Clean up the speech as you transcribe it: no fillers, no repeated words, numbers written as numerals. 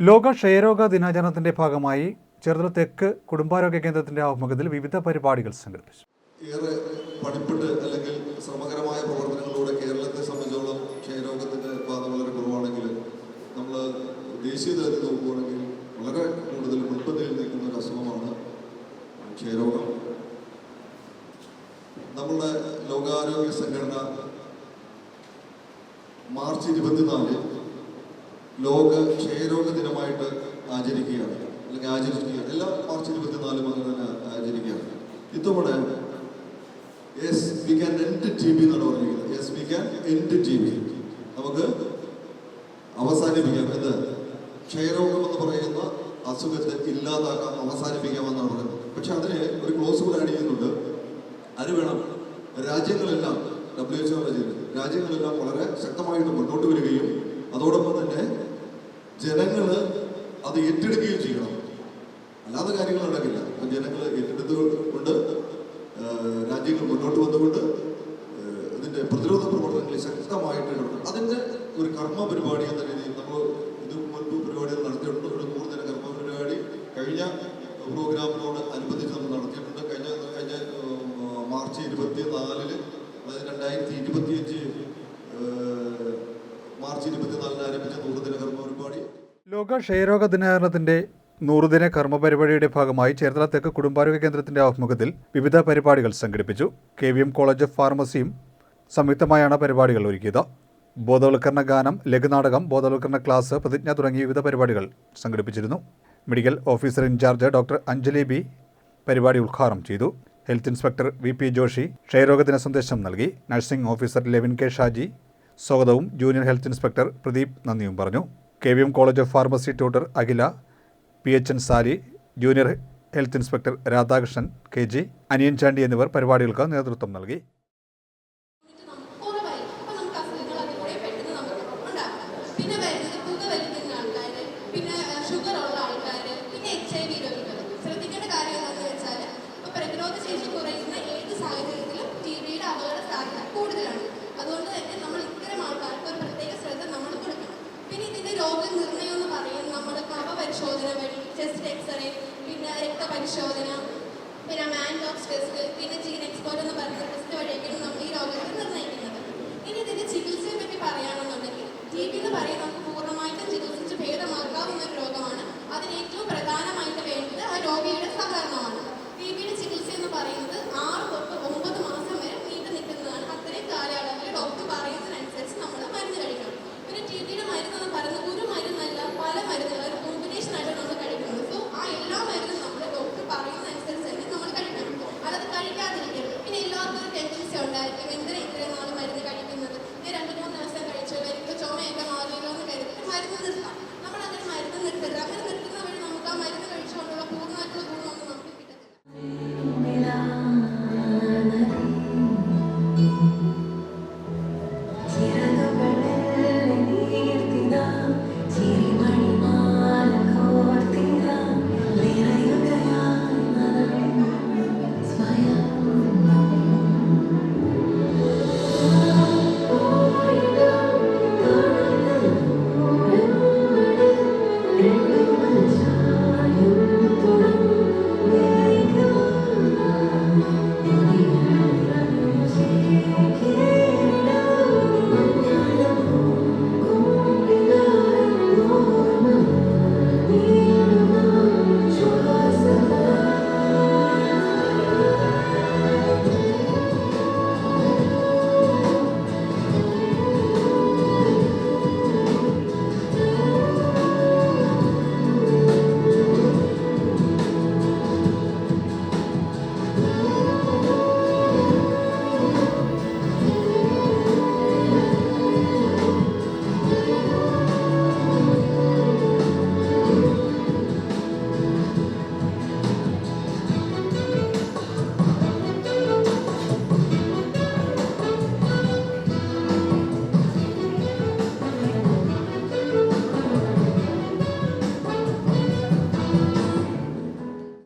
ലോക ക്ഷയരോഗ ദിനാചരണത്തിന്റെ ഭാഗമായി ചെറുതല തെക്ക് കുടുംബാരോഗ്യ കേന്ദ്രത്തിന്റെ ആഭിമുഖ്യത്തിൽ വിവിധ പരിപാടികൾ സംഘടിപ്പിച്ചു. ഏറെ പഠിപ്പിട്ട് അല്ലെങ്കിൽ ശ്രമകരമായ പ്രവർത്തനങ്ങളിലൂടെ കേരളത്തെ സംബന്ധിച്ചോളം ക്ഷയരോഗത്തിന്റെ ബാധ വളരെ കുറവാണെങ്കിൽ നമ്മൾ ദേശീയ തലത്തിൽ നോക്കുകയാണെങ്കിൽ വളരെ കൂടുതൽ മുൻപന്തിയിൽ നിൽക്കുന്ന ഒരു അസുഖമാണ് ക്ഷയരോഗം. നമ്മളുടെ ലോകാരോഗ്യ സംഘടന മാർച്ച് 24 ലോക ക്ഷയരോഗ ദിനമായിട്ട് ആചരിക്കുകയാണ്, അല്ലെങ്കിൽ ആചരിക്കുകയാണ്. എല്ലാ മാർച്ച് 24 അങ്ങനെ തന്നെ ആചരിക്കുകയാണ്. ഇത്തവണ yes we can end TB എന്നാണ് പറഞ്ഞിരിക്കുന്നത്. Yes we can end TB, നമുക്ക് അവസാനിപ്പിക്കാം എന്ന്, ക്ഷയരോഗം എന്ന് പറയുന്ന അസുഖത്തെ ഇല്ലാതാക്കാം, അവസാനിപ്പിക്കാമെന്നാണ് പറയുന്നത്. പക്ഷെ അതിന് ഒരു ക്ലോസ് കൂടെ ആഡ് ചെയ്യുന്നുണ്ട്. അത് വേണം രാജ്യങ്ങളെല്ലാം, WHO രാജ്യങ്ങളെല്ലാം വളരെ ശക്തമായിട്ട് മുന്നോട്ട് വരികയും അതോടൊപ്പം തന്നെ ജനങ്ങൾ അത് ഏറ്റെടുക്കുകയും ചെയ്യണം. അല്ലാതെ കാര്യങ്ങൾ നടക്കില്ല. ജനങ്ങൾ ഏറ്റെടുത്തുകൊണ്ട് രാജ്യങ്ങൾ മുന്നോട്ട് വന്നുകൊണ്ട് ഇതിൻ്റെ പ്രതിരോധ പ്രവർത്തനങ്ങളിൽ ശക്തമായിട്ട് ഇടപെടും. അതിൻ്റെ ഒരു കർമ്മ പരിപാടി എന്ന രീതിയിൽ നമ്മൾ ഇത് മുൻപ് പരിപാടികൾ നടത്തിയിട്ടുണ്ട്. ഒരു 100 ദിന കർമ്മ പരിപാടി കഴിഞ്ഞ പ്രോഗ്രാമിനോട് അനുബന്ധിച്ച് നമ്മൾ നടത്തിയിട്ടുണ്ട്. കഴിഞ്ഞ മാർച്ച് 24, അതായത് 2025 മാർച്ച് 24 ആരംഭിച്ച 100 ദിന കർമ്മ പരിപാടി. ലോക ക്ഷയരോഗ ദിനാചരണത്തിന്റെ 100 ദിന കർമ്മ പരിപാടിയുടെ ഭാഗമായി ചെറുതല തെക്ക് കുടുംബാരോഗ്യ കേന്ദ്രത്തിന്റെ ആഭിമുഖ്യത്തിൽ വിവിധ പരിപാടികൾ സംഘടിപ്പിച്ചു. KVM കോളേജ് ഓഫ് ഫാർമസിയും സംയുക്തമായാണ് പരിപാടികൾ ഒരുക്കിയത്. ബോധവൽക്കരണ ഗാനം, ലഘുനാടകം, ബോധവൽക്കരണ ക്ലാസ്, പ്രതിജ്ഞ തുടങ്ങിയ വിവിധ പരിപാടികൾ സംഘടിപ്പിച്ചിരുന്നു. Medical officer incharge doctor Anjali B പരിപാടി ഉദ്ഘാടനം ചെയ്തു. ഹെൽത്ത് ഇൻസ്പെക്ടർ VP ജോഷി ക്ഷയരോഗ ദിന സന്ദേശം നൽകി. Nursing officer Levin K Shaji സ്വാഗതവും ജൂനിയർ ഹെൽത്ത് ഇൻസ്പെക്ടർ പ്രദീപ് നന്ദിയും പറഞ്ഞു. KVM college of pharmacy tutor Akhila, PHN Sali, junior health inspector Radhakrishnan KG, Aniyan Chandy എന്നിവർ പരിപാടികൾക്ക് നേതൃത്വം നൽകി. രോഗനിർണയം എന്ന് പറയുന്നത് നമ്മൾ കഫപരിശോധന വഴി, ചെസ്റ്റ് എക്സ്റേ, പിന്നെ രക്തപരിശോധന, പിന്നെ മാൻഡോക്സ് ടെസ്റ്റ്, പിന്നെ ജീൻ എക്സ്പോർട്ട് എന്ന് പറയുന്ന ടെസ്റ്റ് വഴിയൊക്കെയാണ് നമ്മൾ ഈ രോഗത്തെ നിർണ്ണയിക്കുന്നത്. ഇനി ഇതിൻ്റെ ചികിത്സയെ പറ്റി പറയുകയാണെന്നുണ്ടെങ്കിൽ TB എന്ന് പറയുന്നത് നമുക്ക് പൂർണ്ണമായിട്ടും ചികിത്സിച്ച് ഭേദമാക്കാവുന്ന ഒരു രോഗമാണ്. അതിന് ഏറ്റവും പ്രധാനമായിട്ട് വേണ്ടത് ആ രോഗിയുടെ സഹകരണമാണ്. TBയുടെ ചികിത്സ എന്ന് പറയുന്നത് 6 തൊട്ട് 9 മാസം വരെ നീണ്ടു നിൽക്കുന്നതാണ്. അത്രയും കാലയളവിൽ ഡോക്ടർ പറയുന്നതിനനുസരിച്ച് നമ്മൾ മരുന്ന് കഴിക്കണം. പിന്നെ TBയുടെ മരുന്നെന്ന് പറയുന്നത് ഒരു മരുന്നല്ല, പല മരുന്നുകൾ ഒരു കോമ്പിനേഷൻ ആയിട്ട് നമ്മൾ കഴിക്കുന്നത്. സോ ആ എല്ലാ മരുന്നും നമ്മൾ ഡോക്ടർ പറയുന്നതനുസരിച്ച് തന്നെ നമ്മൾ കഴിക്കണം, അല്ലാതെ കഴിക്കാതിരിക്കരുത്. പിന്നെ എല്ലാവർക്കും ഒരു ടെൻഡൻസി ഉണ്ടായിരിക്കും, എന്തിനാ ഇത്രയും നാൾ മരുന്ന് കഴിക്കുന്നത്, 2-3 ദിവസം കഴിച്ചല്ലോ, എനിക്ക് ചുമയൊക്കെ മാറിയല്ലോ എന്ന് കരുതിയിട്ട് മരുന്ന് നിർത്താം. നമ്മളങ്ങനെ മരുന്ന് നിർത്തരുത്.